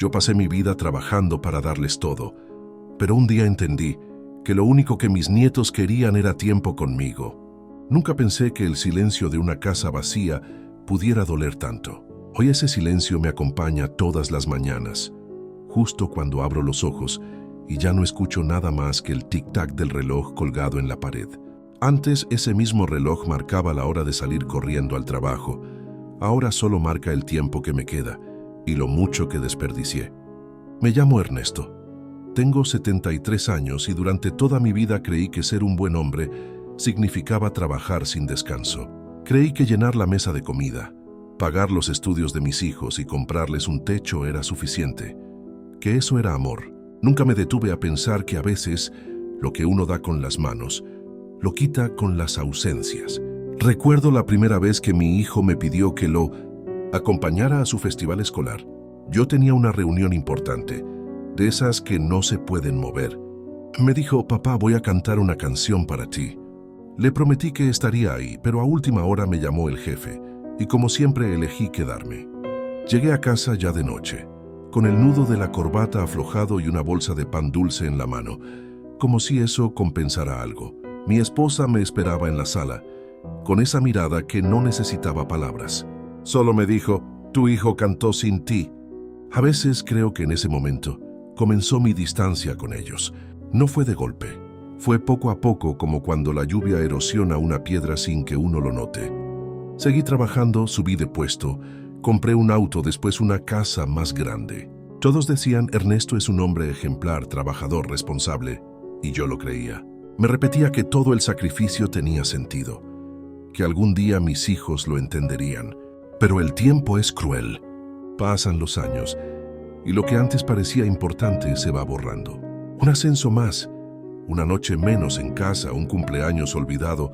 Yo pasé mi vida trabajando para darles todo, pero un día entendí que lo único que mis nietos querían era tiempo conmigo. Nunca pensé que el silencio de una casa vacía pudiera doler tanto. Hoy ese silencio me acompaña todas las mañanas, justo cuando abro los ojos y ya no escucho nada más que el tic-tac del reloj colgado en la pared. Antes ese mismo reloj marcaba la hora de salir corriendo al trabajo. Ahora solo marca el tiempo que me queda y lo mucho que desperdicié. Me llamo Ernesto. Tengo 73 años y durante toda mi vida creí que ser un buen hombre significaba trabajar sin descanso. Creí que llenar la mesa de comida, pagar los estudios de mis hijos y comprarles un techo era suficiente, que eso era amor. Nunca me detuve a pensar que a veces lo que uno da con las manos lo quita con las ausencias. Recuerdo la primera vez que mi hijo me pidió que lo acompañara a su festival escolar. Yo tenía una reunión importante, de esas que no se pueden mover. Me dijo: papá, voy a cantar una canción para ti. Le prometí que estaría ahí, pero a última hora me llamó el jefe, y como siempre elegí quedarme. Llegué a casa ya de noche, con el nudo de la corbata aflojado y una bolsa de pan dulce en la mano, como si eso compensara algo. Mi esposa me esperaba en la sala, con esa mirada que no necesitaba palabras. Solo me dijo: tu hijo cantó sin ti. A veces creo que en ese momento comenzó mi distancia con ellos. No fue de golpe, fue poco a poco, como cuando la lluvia erosiona una piedra sin que uno lo note. Seguí trabajando, subí de puesto, compré un auto, después una casa más grande. Todos decían: Ernesto es un hombre ejemplar, trabajador, responsable, y yo lo creía. Me repetía que todo el sacrificio tenía sentido, que algún día mis hijos lo entenderían. Pero el tiempo es cruel. Pasan los años y lo que antes parecía importante se va borrando. Un ascenso más, una noche menos en casa, un cumpleaños olvidado,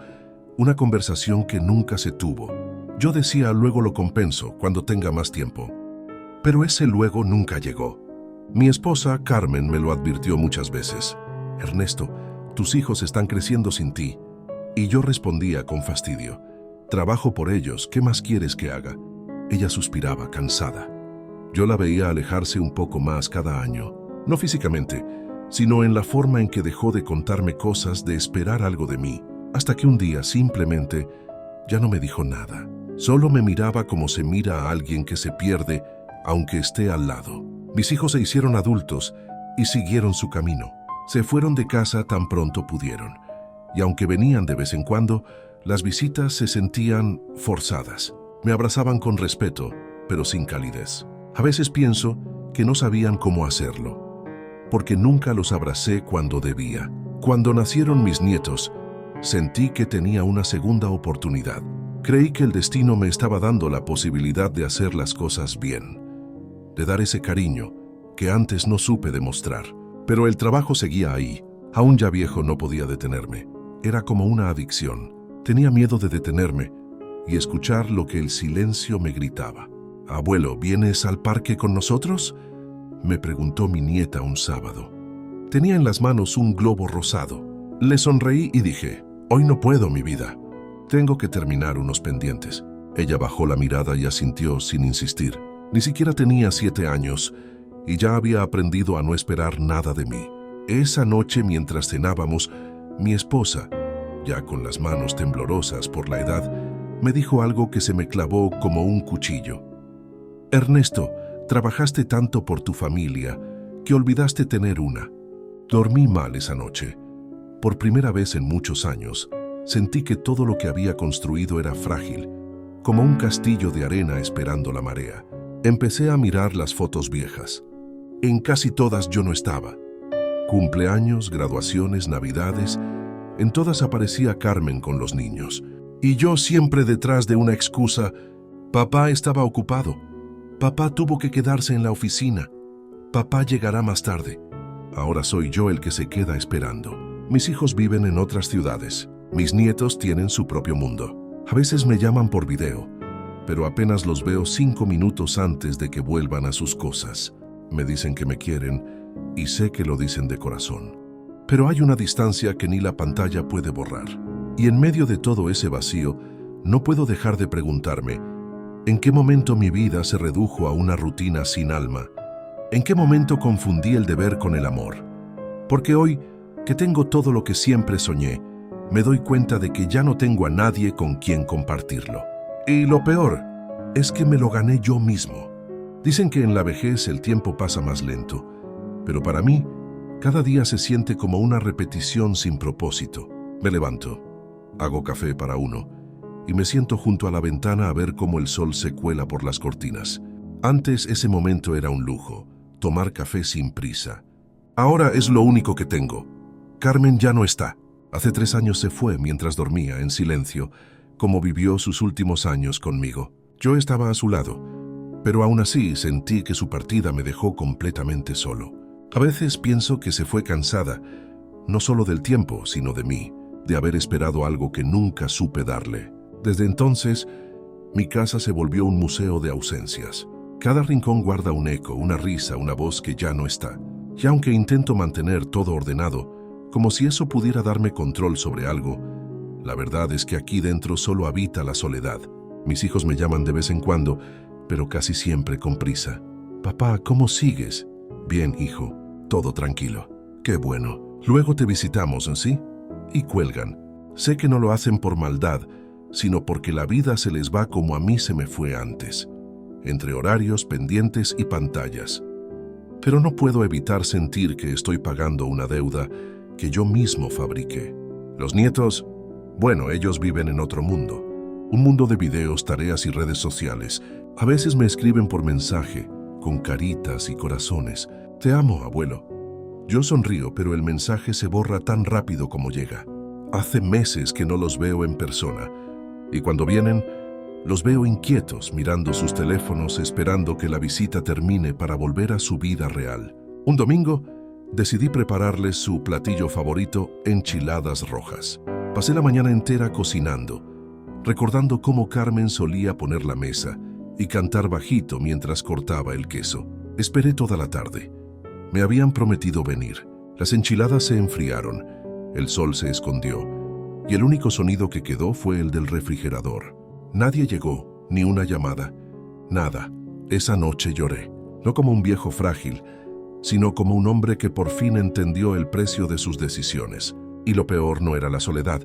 una conversación que nunca se tuvo. Yo decía: luego lo compenso, cuando tenga más tiempo. Pero ese luego nunca llegó. Mi esposa, Carmen, me lo advirtió muchas veces: Ernesto, tus hijos están creciendo sin ti. Y yo respondía con fastidio: trabajo por ellos, ¿qué más quieres que haga? Ella suspiraba, cansada. Yo la veía alejarse un poco más cada año, no físicamente, sino en la forma en que dejó de contarme cosas, de esperar algo de mí, hasta que un día simplemente ya no me dijo nada. Solo me miraba como se mira a alguien que se pierde, aunque esté al lado. Mis hijos se hicieron adultos y siguieron su camino. Se fueron de casa tan pronto pudieron, y aunque venían de vez en cuando, las visitas se sentían forzadas. Me abrazaban con respeto, pero sin calidez. A veces pienso que no sabían cómo hacerlo, porque nunca los abracé cuando debía. Cuando nacieron mis nietos, sentí que tenía una segunda oportunidad. Creí que el destino me estaba dando la posibilidad de hacer las cosas bien, de dar ese cariño que antes no supe demostrar. Pero el trabajo seguía ahí. Aún ya viejo no podía detenerme. Era como una adicción. Tenía miedo de detenerme y escuchar lo que el silencio me gritaba. Abuelo, ¿vienes al parque con nosotros?, me preguntó mi nieta un sábado. Tenía en las manos un globo rosado. Le sonreí y dije: hoy no puedo, mi vida. Tengo que terminar unos pendientes. Ella bajó la mirada y asintió sin insistir. Ni siquiera tenía 7 años y ya había aprendido a no esperar nada de mí. Esa noche, mientras cenábamos, mi esposa, ya con las manos temblorosas por la edad, me dijo algo que se me clavó como un cuchillo. Ernesto, trabajaste tanto por tu familia que olvidaste tener una. Dormí mal esa noche. Por primera vez en muchos años, sentí que todo lo que había construido era frágil, como un castillo de arena esperando la marea. Empecé a mirar las fotos viejas. En casi todas yo no estaba. Cumpleaños, graduaciones, navidades, en todas aparecía Carmen con los niños. Y yo siempre detrás de una excusa: papá estaba ocupado, papá tuvo que quedarse en la oficina, papá llegará más tarde. Ahora soy yo el que se queda esperando. Mis hijos viven en otras ciudades, mis nietos tienen su propio mundo. A veces me llaman por video, pero apenas los veo 5 minutos antes de que vuelvan a sus cosas. Me dicen que me quieren y sé que lo dicen de corazón. Pero hay una distancia que ni la pantalla puede borrar. Y en medio de todo ese vacío, no puedo dejar de preguntarme: ¿en qué momento mi vida se redujo a una rutina sin alma? ¿En qué momento confundí el deber con el amor? Porque hoy, que tengo todo lo que siempre soñé, me doy cuenta de que ya no tengo a nadie con quien compartirlo. Y lo peor es que me lo gané yo mismo. Dicen que en la vejez el tiempo pasa más lento, pero para mí, cada día se siente como una repetición sin propósito. Me levanto, hago café para uno y me siento junto a la ventana a ver cómo el sol se cuela por las cortinas. Antes ese momento era un lujo, tomar café sin prisa. Ahora es lo único que tengo. Carmen ya no está. Hace 3 años se fue mientras dormía en silencio, como vivió sus últimos años conmigo. Yo estaba a su lado, pero aún así sentí que su partida me dejó completamente solo. A veces pienso que se fue cansada, no solo del tiempo, sino de mí, de haber esperado algo que nunca supe darle. Desde entonces, mi casa se volvió un museo de ausencias. Cada rincón guarda un eco, una risa, una voz que ya no está. Y aunque intento mantener todo ordenado, como si eso pudiera darme control sobre algo, la verdad es que aquí dentro solo habita la soledad. Mis hijos me llaman de vez en cuando, pero casi siempre con prisa. Papá, ¿cómo sigues? Bien, hijo, todo tranquilo. Qué bueno. Luego te visitamos, ¿sí? Y cuelgan. Sé que no lo hacen por maldad, sino porque la vida se les va como a mí se me fue antes, entre horarios, pendientes y pantallas. Pero no puedo evitar sentir que estoy pagando una deuda que yo mismo fabriqué. Los nietos, bueno, ellos viven en otro mundo. Un mundo de videos, tareas y redes sociales. A veces me escriben por mensaje, con caritas y corazones. Te amo, abuelo. Yo sonrío, pero el mensaje se borra tan rápido como llega. Hace meses que no los veo en persona, y cuando vienen, los veo inquietos mirando sus teléfonos esperando que la visita termine para volver a su vida real. Un domingo, decidí prepararles su platillo favorito, enchiladas rojas. Pasé la mañana entera cocinando, recordando cómo Carmen solía poner la mesa y cantar bajito mientras cortaba el queso. Esperé toda la tarde. Me habían prometido venir. Las enchiladas se enfriaron, el sol se escondió, y el único sonido que quedó fue el del refrigerador. Nadie llegó, ni una llamada, nada. Esa noche lloré, no como un viejo frágil, sino como un hombre que por fin entendió el precio de sus decisiones. Y lo peor no era la soledad,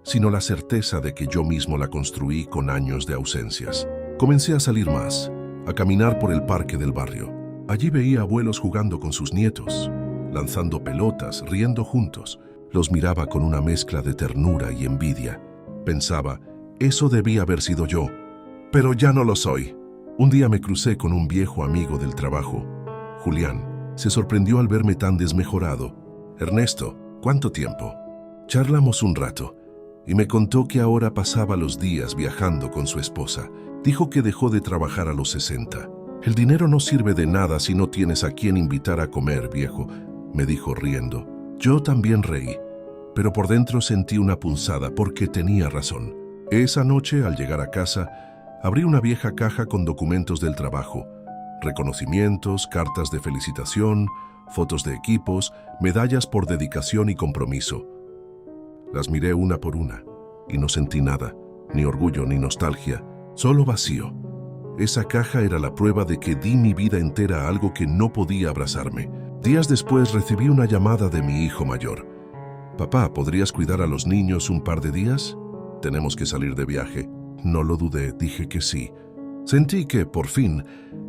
sino la certeza de que yo mismo la construí con años de ausencias. Comencé a salir más, a caminar por el parque del barrio. Allí veía abuelos jugando con sus nietos, lanzando pelotas, riendo juntos. Los miraba con una mezcla de ternura y envidia. Pensaba, eso debía haber sido yo, pero ya no lo soy. Un día me crucé con un viejo amigo del trabajo, Julián. Se sorprendió al verme tan desmejorado. Ernesto, ¿cuánto tiempo? Charlamos un rato y me contó que ahora pasaba los días viajando con su esposa. Dijo que dejó de trabajar a los 60. El dinero no sirve de nada si no tienes a quien invitar a comer, viejo, me dijo riendo. Yo también reí, pero por dentro sentí una punzada porque tenía razón. Esa noche, al llegar a casa, abrí una vieja caja con documentos del trabajo, reconocimientos, cartas de felicitación, fotos de equipos, medallas por dedicación y compromiso. Las miré una por una y no sentí nada, ni orgullo ni nostalgia, solo vacío. Esa caja era la prueba de que di mi vida entera a algo que no podía abrazarme. Días después recibí una llamada de mi hijo mayor. Papá, ¿podrías cuidar a los niños un par de días? Tenemos que salir de viaje. No lo dudé, dije que sí. Sentí que, por fin,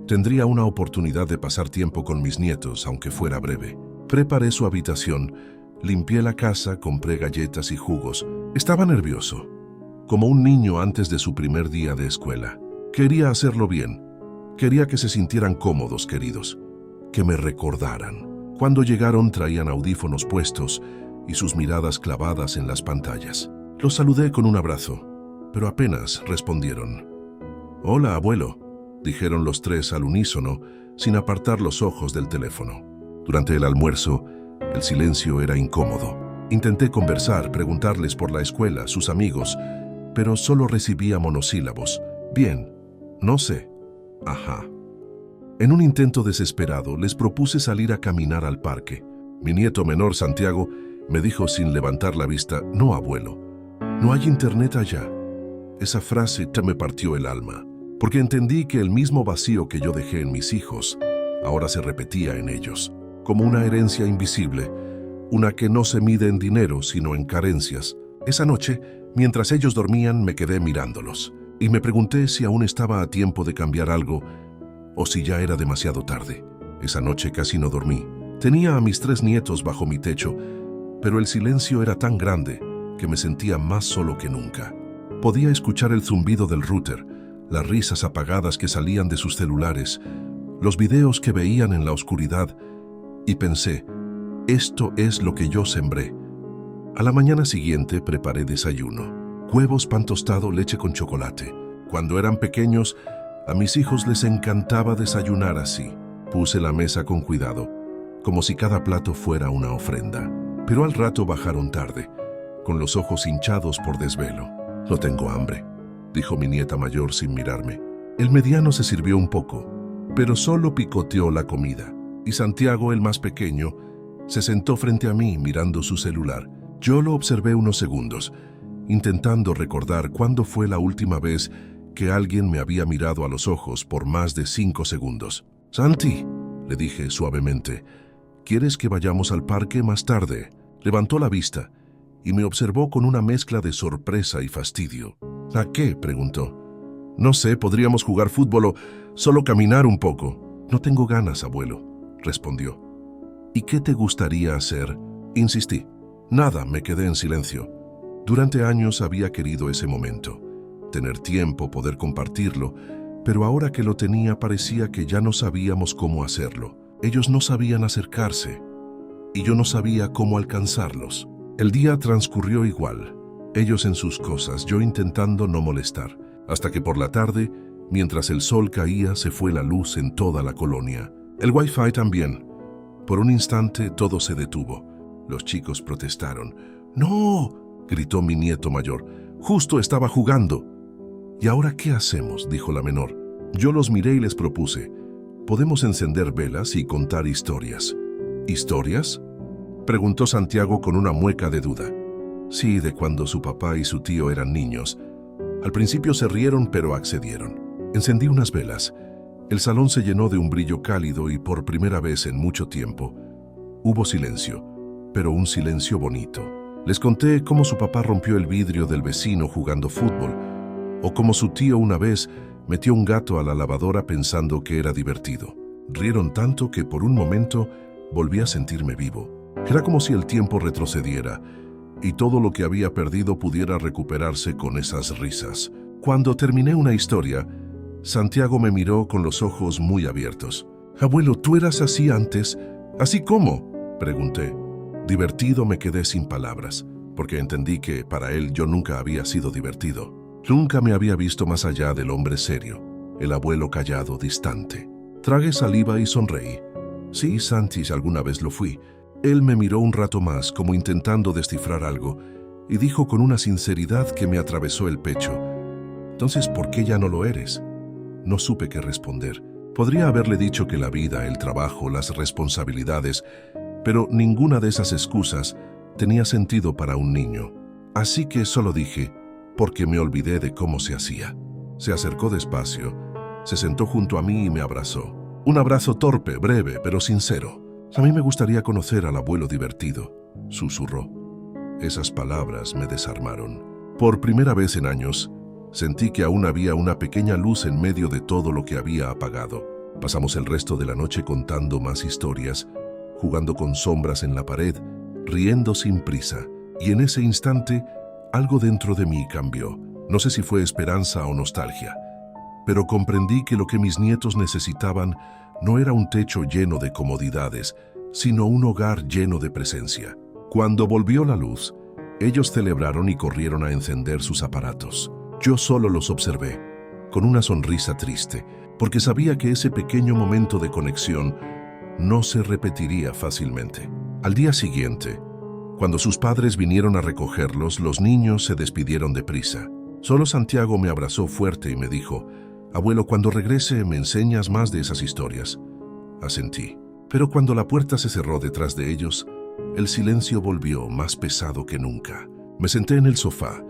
tendría una oportunidad de pasar tiempo con mis nietos, aunque fuera breve. Preparé su habitación, limpié la casa, compré galletas y jugos. Estaba nervioso, como un niño antes de su primer día de escuela. Quería hacerlo bien. Quería que se sintieran cómodos, queridos. Que me recordaran. Cuando llegaron traían audífonos puestos y sus miradas clavadas en las pantallas. Los saludé con un abrazo, pero apenas respondieron. «Hola, abuelo», dijeron los tres al unísono, sin apartar los ojos del teléfono. Durante el almuerzo, el silencio era incómodo. Intenté conversar, preguntarles por la escuela, sus amigos, pero solo recibía monosílabos. «Bien, no sé, ajá». En un intento desesperado, les propuse salir a caminar al parque. Mi nieto menor, Santiago, me dijo sin levantar la vista, «No, abuelo, no hay internet allá». Esa frase me partió el alma, porque entendí que el mismo vacío que yo dejé en mis hijos, ahora se repetía en ellos, como una herencia invisible, una que no se mide en dinero, sino en carencias. Esa noche, mientras ellos dormían, me quedé mirándolos, y me pregunté si aún estaba a tiempo de cambiar algo, o si ya era demasiado tarde. Esa noche casi no dormí. Tenía a mis 3 nietos bajo mi techo, pero el silencio era tan grande que me sentía más solo que nunca. Podía escuchar el zumbido del router, las risas apagadas que salían de sus celulares, los videos que veían en la oscuridad, y pensé, esto es lo que yo sembré. A la mañana siguiente preparé desayuno: huevos, pan tostado, leche con chocolate. Cuando eran pequeños, a mis hijos les encantaba desayunar así. Puse la mesa con cuidado, como si cada plato fuera una ofrenda. Pero al rato bajaron tarde, con los ojos hinchados por desvelo. «No tengo hambre», dijo mi nieta mayor sin mirarme. El mediano se sirvió un poco, pero solo picoteó la comida. Y Santiago, el más pequeño, se sentó frente a mí mirando su celular. Yo lo observé unos segundos, intentando recordar cuándo fue la última vez que alguien me había mirado a los ojos por más de 5 segundos. «Santi», le dije suavemente, «¿quieres que vayamos al parque más tarde?» Levantó la vista y me observó con una mezcla de sorpresa y fastidio. «¿A qué?», preguntó. «No sé, podríamos jugar fútbol o solo caminar un poco». «No tengo ganas, abuelo», respondió. «¿Y qué te gustaría hacer?», insistí. «Nada», me quedé en silencio. Durante años había querido ese momento, tener tiempo, poder compartirlo, pero ahora que lo tenía parecía que ya no sabíamos cómo hacerlo. Ellos no sabían acercarse, y yo no sabía cómo alcanzarlos. El día transcurrió igual, ellos en sus cosas, yo intentando no molestar, hasta que por la tarde, mientras el sol caía, se fue la luz en toda la colonia. El wifi también. Por un instante todo se detuvo. Los chicos protestaron. «¡No!», gritó mi nieto mayor. «Justo estaba jugando». «¿Y ahora qué hacemos?», dijo la menor. Yo los miré y les propuse: «Podemos encender velas y contar historias». «¿Historias?», preguntó Santiago con una mueca de duda. «Sí, de cuando su papá y su tío eran niños». Al principio se rieron, pero accedieron. Encendí unas velas. El salón se llenó de un brillo cálido y por primera vez en mucho tiempo hubo silencio, pero un silencio bonito. Les conté cómo su papá rompió el vidrio del vecino jugando fútbol, o cómo su tío una vez metió un gato a la lavadora pensando que era divertido. Rieron tanto que por un momento volví a sentirme vivo. Era como si el tiempo retrocediera y todo lo que había perdido pudiera recuperarse con esas risas. Cuando terminé una historia, Santiago me miró con los ojos muy abiertos. «Abuelo, ¿tú eras así antes?». «¿Así cómo?», pregunté. Divertido, me quedé sin palabras, porque entendí que para él yo nunca había sido divertido. Nunca me había visto más allá del hombre serio, el abuelo callado, distante. Tragué saliva y sonreí. «Sí, Santi, alguna vez lo fui». Él me miró un rato más, como intentando descifrar algo, y dijo con una sinceridad que me atravesó el pecho: «Entonces, ¿por qué ya no lo eres?». No supe qué responder. Podría haberle dicho que la vida, el trabajo, las responsabilidades, pero ninguna de esas excusas tenía sentido para un niño. Así que solo dije: «Porque me olvidé de cómo se hacía». Se acercó despacio, se sentó junto a mí y me abrazó. Un abrazo torpe, breve, pero sincero. «A mí me gustaría conocer al abuelo divertido», susurró. Esas palabras me desarmaron. Por primera vez en años, sentí que aún había una pequeña luz en medio de todo lo que había apagado. Pasamos el resto de la noche contando más historias, jugando con sombras en la pared, riendo sin prisa. Y en ese instante, algo dentro de mí cambió. No sé si fue esperanza o nostalgia, pero comprendí que lo que mis nietos necesitaban no era un techo lleno de comodidades, sino un hogar lleno de presencia. Cuando volvió la luz, ellos celebraron y corrieron a encender sus aparatos. Yo solo los observé, con una sonrisa triste, porque sabía que ese pequeño momento de conexión no se repetiría fácilmente. Al día siguiente, cuando sus padres vinieron a recogerlos, los niños se despidieron deprisa. Solo Santiago me abrazó fuerte y me dijo: «Abuelo, cuando regrese, ¿me enseñas más de esas historias?». Asentí. Pero cuando la puerta se cerró detrás de ellos, el silencio volvió más pesado que nunca. Me senté en el sofá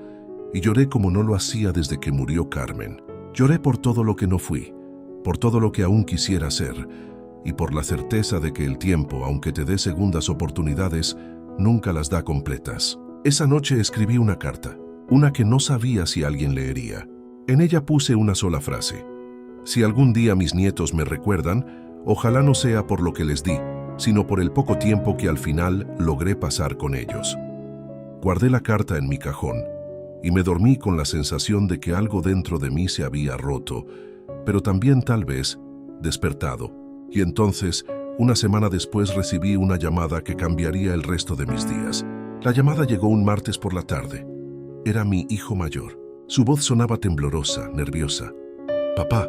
y lloré como no lo hacía desde que murió Carmen. Lloré por todo lo que no fui, por todo lo que aún quisiera ser, y por la certeza de que el tiempo, aunque te dé segundas oportunidades, nunca las da completas. Esa noche escribí una carta, una que no sabía si alguien leería. En ella puse una sola frase: si algún día mis nietos me recuerdan, ojalá no sea por lo que les di, sino por el poco tiempo que al final logré pasar con ellos. Guardé la carta en mi cajón y me dormí con la sensación de que algo dentro de mí se había roto, pero también tal vez despertado. Y entonces, una semana después, recibí una llamada que cambiaría el resto de mis días. La llamada llegó un martes por la tarde. Era mi hijo mayor. Su voz sonaba temblorosa, nerviosa. «Papá,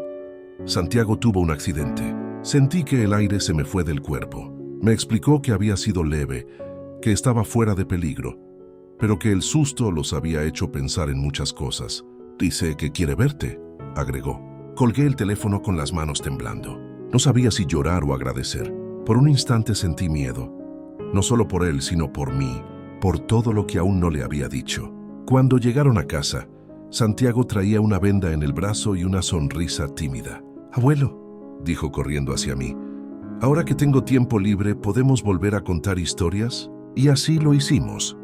Santiago tuvo un accidente». Sentí que el aire se me fue del cuerpo. Me explicó que había sido leve, que estaba fuera de peligro, pero que el susto los había hecho pensar en muchas cosas. «Dice que quiere verte», agregó. Colgué el teléfono con las manos temblando. No sabía si llorar o agradecer. Por un instante sentí miedo, no solo por él, sino por mí, por todo lo que aún no le había dicho. Cuando llegaron a casa, Santiago traía una venda en el brazo y una sonrisa tímida. «Abuelo», dijo corriendo hacia mí, «ahora que tengo tiempo libre, ¿podemos volver a contar historias?» Y así lo hicimos.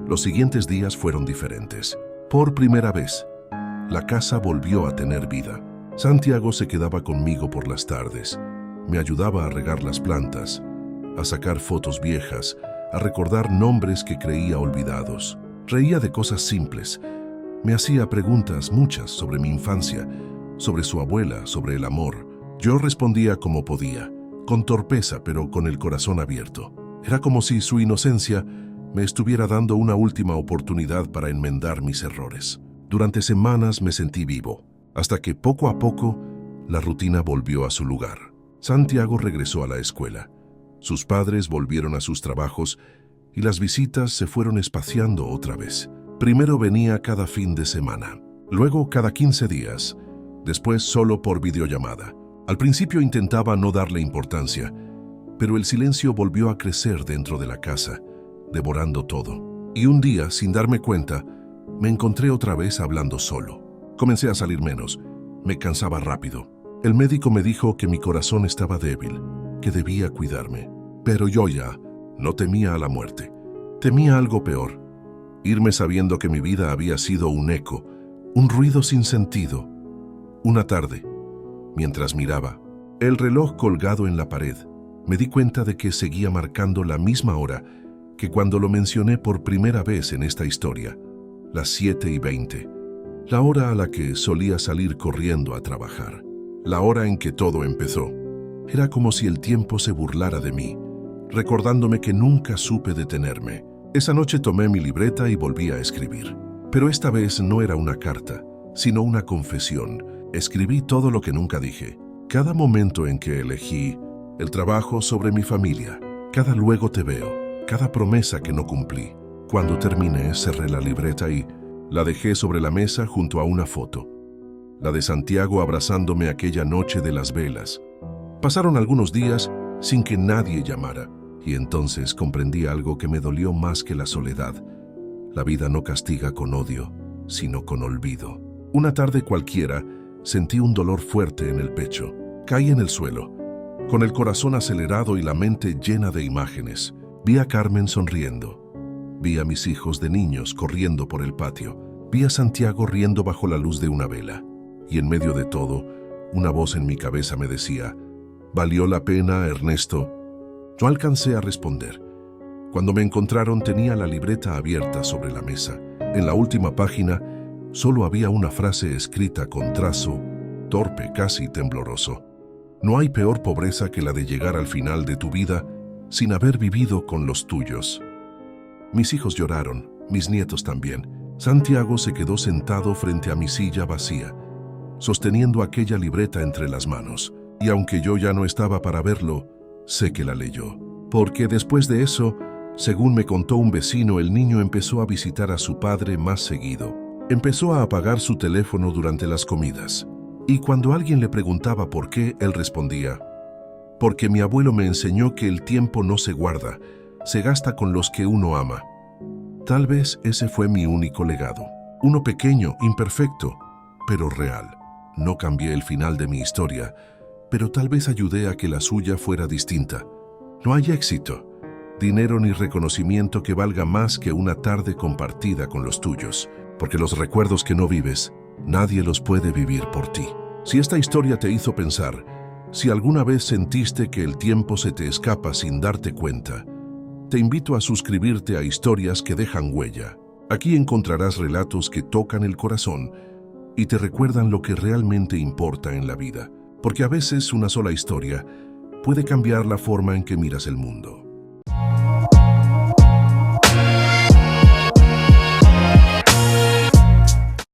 Los siguientes días fueron diferentes. Por primera vez, la casa volvió a tener vida. Santiago se quedaba conmigo por las tardes. Me ayudaba a regar las plantas, a sacar fotos viejas, a recordar nombres que creía olvidados. Reía de cosas simples. Me hacía preguntas, muchas, sobre mi infancia, sobre su abuela, sobre el amor. Yo respondía como podía, con torpeza, pero con el corazón abierto. Era como si su inocencia me estuviera dando una última oportunidad para enmendar mis errores. Durante semanas me sentí vivo, hasta que poco a poco la rutina volvió a su lugar. Santiago regresó a la escuela. Sus padres volvieron a sus trabajos y las visitas se fueron espaciando otra vez. Primero venía cada fin de semana, luego cada 15 días, después solo por videollamada. Al principio intentaba no darle importancia, pero el silencio volvió a crecer dentro de la casa, devorando todo. Y un día, sin darme cuenta, me encontré otra vez hablando solo. Comencé a salir menos, me cansaba rápido. El médico me dijo que mi corazón estaba débil, que debía cuidarme. Pero yo ya no temía a la muerte. Temía algo peor, irme sabiendo que mi vida había sido un eco, un ruido sin sentido. Una tarde, mientras miraba el reloj colgado en la pared, me di cuenta de que seguía marcando la misma hora que cuando lo mencioné por primera vez en esta historia, las 7:20. La hora a la que solía salir corriendo a trabajar, la hora en que todo empezó. Era como si el tiempo se burlara de mí, recordándome que nunca supe detenerme. Esa noche tomé mi libreta y volví a escribir. Pero esta vez no era una carta, sino una confesión. Escribí todo lo que nunca dije, cada momento en que elegí, el trabajo sobre mi familia, cada luego te veo, cada promesa que no cumplí. Cuando terminé, cerré la libreta y la dejé sobre la mesa junto a una foto, la de Santiago abrazándome aquella noche de las velas. Pasaron algunos días sin que nadie llamara, y entonces comprendí algo que me dolió más que la soledad. La vida no castiga con odio, sino con olvido. Una tarde cualquiera, sentí un dolor fuerte en el pecho. Caí en el suelo, con el corazón acelerado y la mente llena de imágenes. Vi a Carmen sonriendo. Vi a mis hijos de niños corriendo por el patio. Vi a Santiago riendo bajo la luz de una vela. Y en medio de todo, una voz en mi cabeza me decía: «¿Valió la pena, Ernesto?». No alcancé a responder. Cuando me encontraron tenía la libreta abierta sobre la mesa. En la última página solo había una frase escrita con trazo, torpe, casi tembloroso. «No hay peor pobreza que la de llegar al final de tu vida sin haber vivido con los tuyos». Mis hijos lloraron, mis nietos también. Santiago se quedó sentado frente a mi silla vacía, sosteniendo aquella libreta entre las manos. Y aunque yo ya no estaba para verlo, sé que la leyó. Porque después de eso, según me contó un vecino, el niño empezó a visitar a su padre más seguido. Empezó a apagar su teléfono durante las comidas. Y cuando alguien le preguntaba por qué, él respondía: «Porque mi abuelo me enseñó que el tiempo no se guarda, se gasta con los que uno ama». Tal vez ese fue mi único legado. Uno pequeño, imperfecto, pero real. No cambié el final de mi historia, pero tal vez ayudé a que la suya fuera distinta. No hay éxito, dinero ni reconocimiento que valga más que una tarde compartida con los tuyos, porque los recuerdos que no vives, nadie los puede vivir por ti. Si esta historia te hizo pensar, si alguna vez sentiste que el tiempo se te escapa sin darte cuenta, te invito a suscribirte a Historias que dejan huella. Aquí encontrarás relatos que tocan el corazón y te recuerdan lo que realmente importa en la vida, porque a veces una sola historia puede cambiar la forma en que miras el mundo.